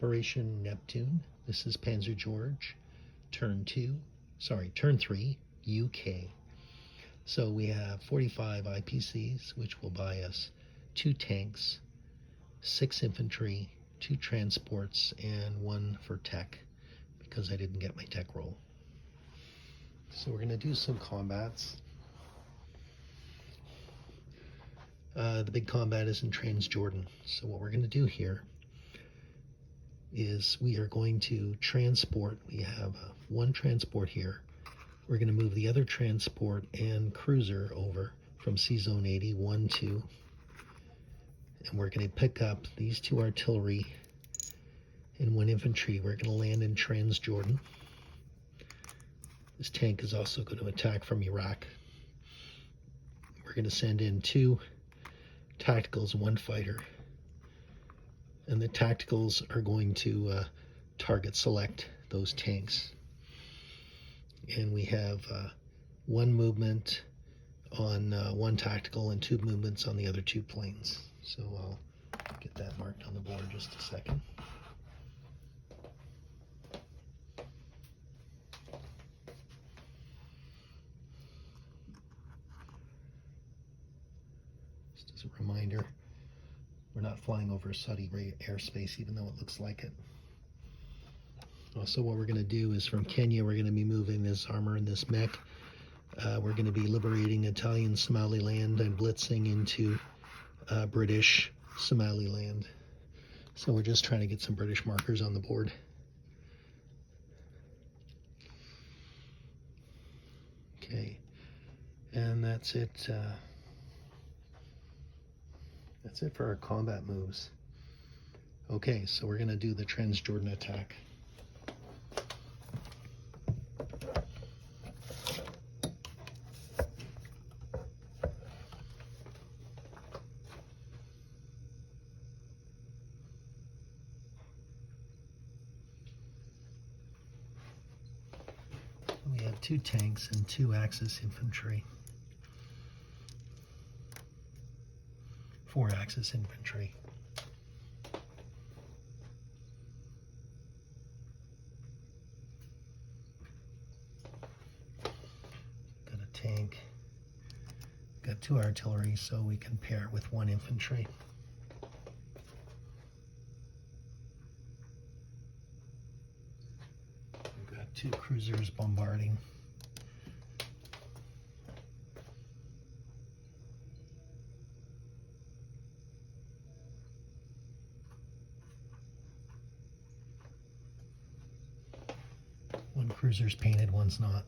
Operation Neptune. This is Panzer George, turn 3, UK. So we have 45 IPCs, which will buy us 2 tanks, 6 infantry, 2 transports, and 1 for tech, because I didn't get my tech roll. So we're going to do some combats. The big combat is in Transjordan. So what we're going to do here is we are going to transport. We have 1 transport here. We're going to move the other transport and cruiser over from C-Zone 80, 1, 2. And we're going to pick up these 2 artillery and 1 infantry. We're going to land in Transjordan. This tank is also going to attack from Iraq. We're going to send in 2 tacticals and 1 fighter. And the tacticals are going to target select those tanks. And we have 1 movement on 1 tactical and 2 movements on the other 2 planes. So I'll get that marked on the board just a second. Just as a reminder, we're not flying over Saudi airspace, even though it looks like it. Also, what we're going to do is from Kenya, we're going to be moving this armor and this mech. We're going to be liberating Italian Somaliland and blitzing into British Somaliland. So we're just trying to get some British markers on the board. Okay, and that's it. That's it for our combat moves. Okay, so we're going to do the Transjordan attack. We have 2 tanks and 2 Axis infantry. 4 Axis infantry. Got a tank. Got 2 artillery, so we can pair it with 1 infantry. We've got 2 cruisers bombarding. One cruiser's painted, one's not.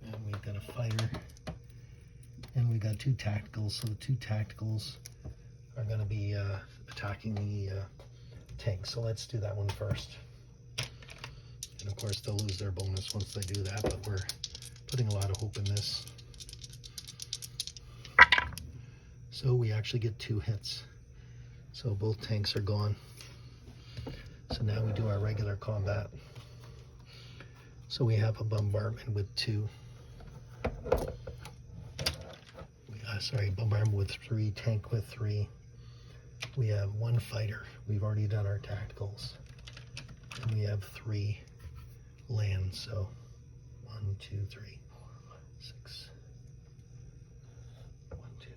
And we've got a fighter. And we've got 2 tacticals, so the 2 tacticals are going to be attacking the tank. So let's do that one first. And of course they'll lose their bonus once they do that, but we're putting a lot of hope in this. So we actually get 2 hits. So both tanks are gone. So now we do our regular combat. So we have a bombardment with 2. Bombardment with 3, tank with 3. We have 1 fighter. We've already done our tacticals. And we have 3 land. So 1, 2, 3, 4, 5, 6. 1, 2, 3,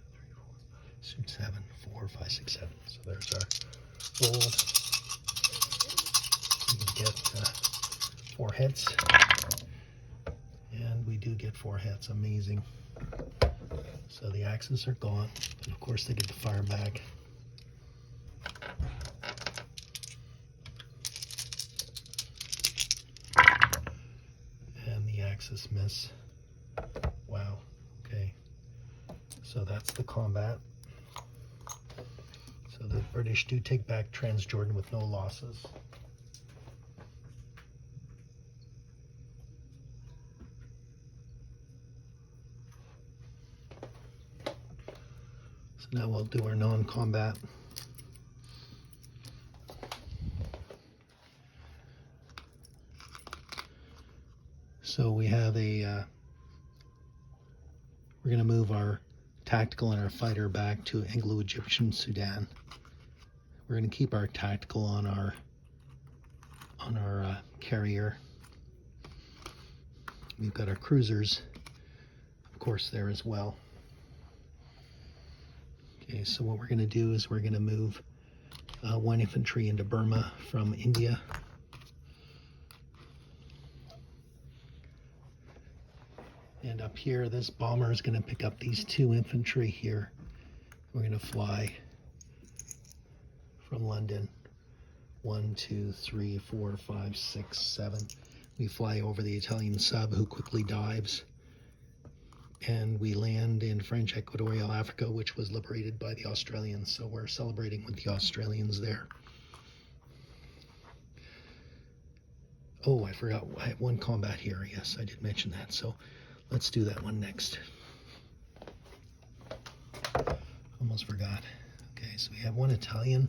4, 7, 4, 5, 6, 7. So there's our roll. We get 4 hits. And we do get 4 hits. Amazing. So the Axis are gone. And of course they get to fire back. And the Axis miss. Wow. Okay. So that's the combat. So the British do take back Transjordan with no losses. So now we'll do our non-combat. So we have a We're going to move our tactical and our fighter back to Anglo-Egyptian Sudan. We're going to keep our tactical on our carrier. We've got our cruisers, of course, there as well. Okay, so what we're going to do is we're going to move 1 infantry into Burma from India. And up here, this bomber is going to pick up these 2 infantry here. We're going to fly from London. 1, 2, 3, 4, 5, 6, 7. We fly over the Italian sub, who quickly dives. And we land in French Equatorial Africa, which was liberated by the Australians. So we're celebrating with the Australians there. Oh, I forgot. I have 1 combat here. Yes, I did mention that. So let's do that one next. Almost forgot. Okay, so we have 1 Italian,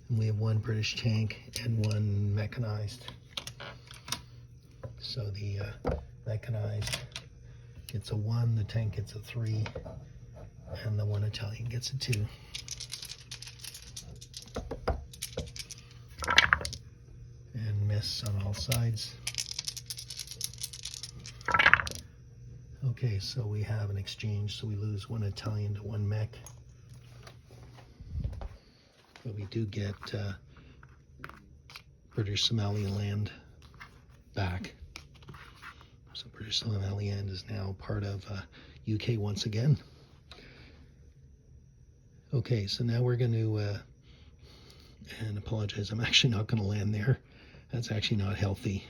and we have 1 British tank and 1 mechanized. So the mechanized gets a 1, the tank gets a 3, and the 1 Italian gets a 2. And miss on all sides. Okay, so we have an exchange, so we lose 1 Italian to 1 mech. But we do get British Somaliland back. So British Somaliland is now part of UK once again. Okay, so now we're going to, and apologize, I'm actually not going to land there. That's actually not healthy.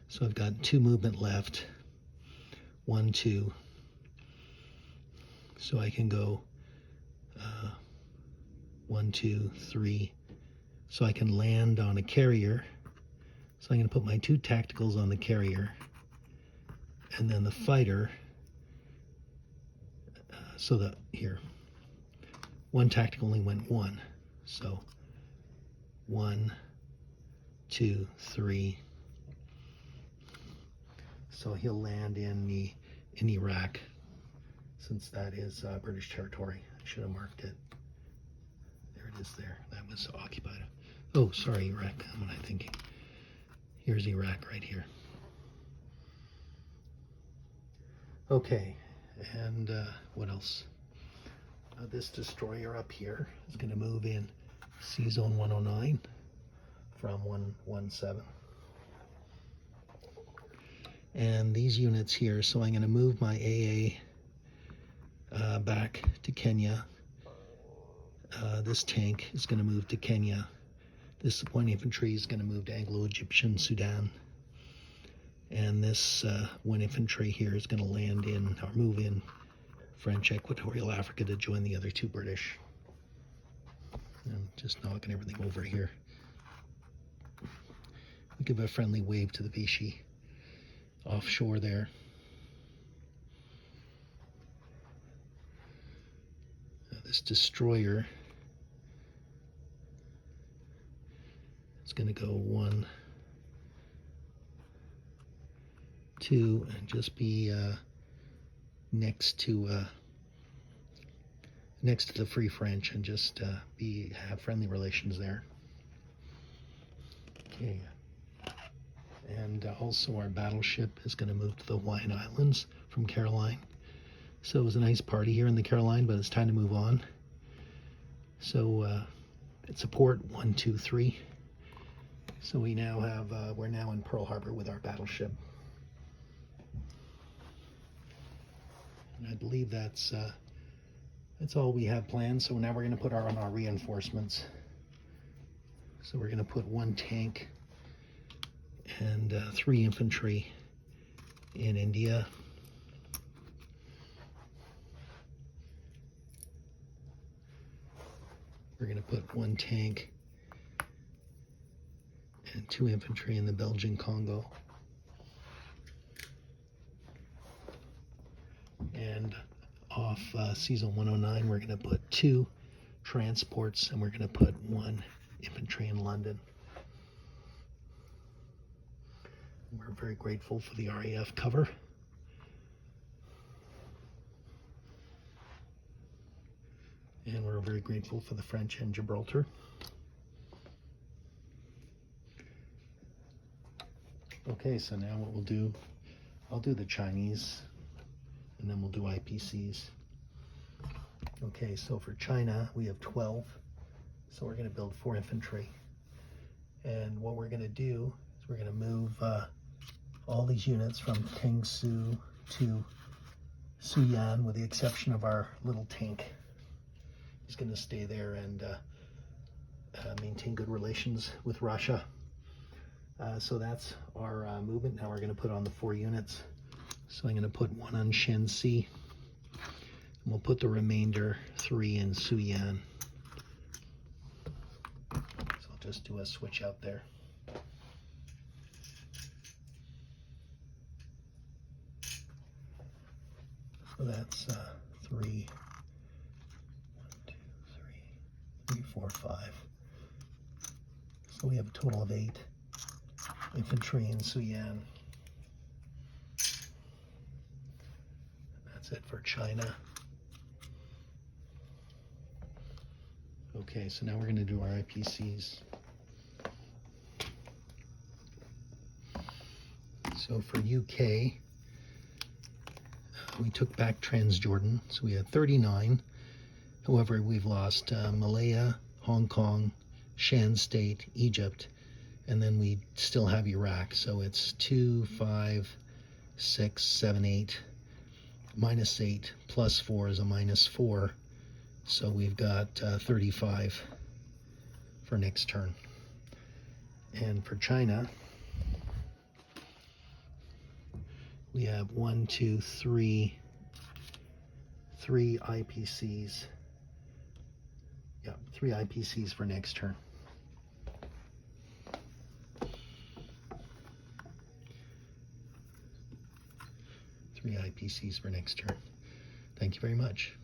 So I've got 2 movement left. 1, 2. So I can go 1, 2, 3. So I can land on a carrier. So I'm going to put my 2 tacticals on the carrier. And then the fighter. So that here. 1 tactical only went 1. So 1, 2, 3. So he'll land in Iraq, since that is British territory. I should have marked it. There it is there. That was occupied. Oh, sorry, Iraq. What am I thinking? Here's Iraq right here. Okay, and what else? This destroyer up here is going to move in C Zone 109 from 117. And these units here, so I'm going to move my AA back to Kenya. This tank is going to move to Kenya. This 1 infantry is going to move to Anglo-Egyptian Sudan. And this 1 infantry here is going to land in, or move in, French Equatorial Africa to join the other 2 British. I'm just knocking everything over here. We give a friendly wave to the Vichy offshore there. This destroyer is going to go 1, 2, and just be next to the Free French, and just have friendly relations there. Okay. And also our battleship is going to move to the Hawaiian Islands from Caroline. So it was a nice party here in the Caroline, but it's time to move on. So it's a port 1, 2, 3. So we now have, we're now in Pearl Harbor with our battleship. And I believe that's all we have planned. So now we're going to put on our reinforcements. So we're going to put 1 tank and 3 infantry in India. We're going to put 1 tank and 2 infantry in the Belgian Congo. And off Season 109, we're going to put 2 transports, and we're going to put 1 infantry in London. We're very grateful for the RAF cover. grateful for the French and Gibraltar. Okay, so now what we'll do, I'll do the Chinese, and then we'll do IPCs. Okay, so for China, we have 12. So we're going to build 4 infantry. And what we're going to do is we're going to move all these units from Tengsu to Suyan, with the exception of our little tank. He's going to stay there and maintain good relations with Russia. So that's our movement. Now we're going to put on the 4 units. So I'm going to put 1 on Shenxi. And we'll put the remainder 3 in Suyan. So I'll just do a switch out there. So that's 3, 1, 2, 3, 4, 5. So we have a total of 8 infantry in Suyan. That's it for China. Okay, so now we're going to do our IPCs. So for UK, we took back Transjordan, so we had 39. However, we've lost Malaya, Hong Kong, Shan State, Egypt, and then we still have Iraq. So it's 2, 5, 6, 7, 8, minus 8, plus 4 is a minus 4. So we've got 35 for next turn. And for China, we have 1, 2, 3 IPCs. Yeah, 3 IPCs for next turn. Three IPCs for next turn. Thank you very much.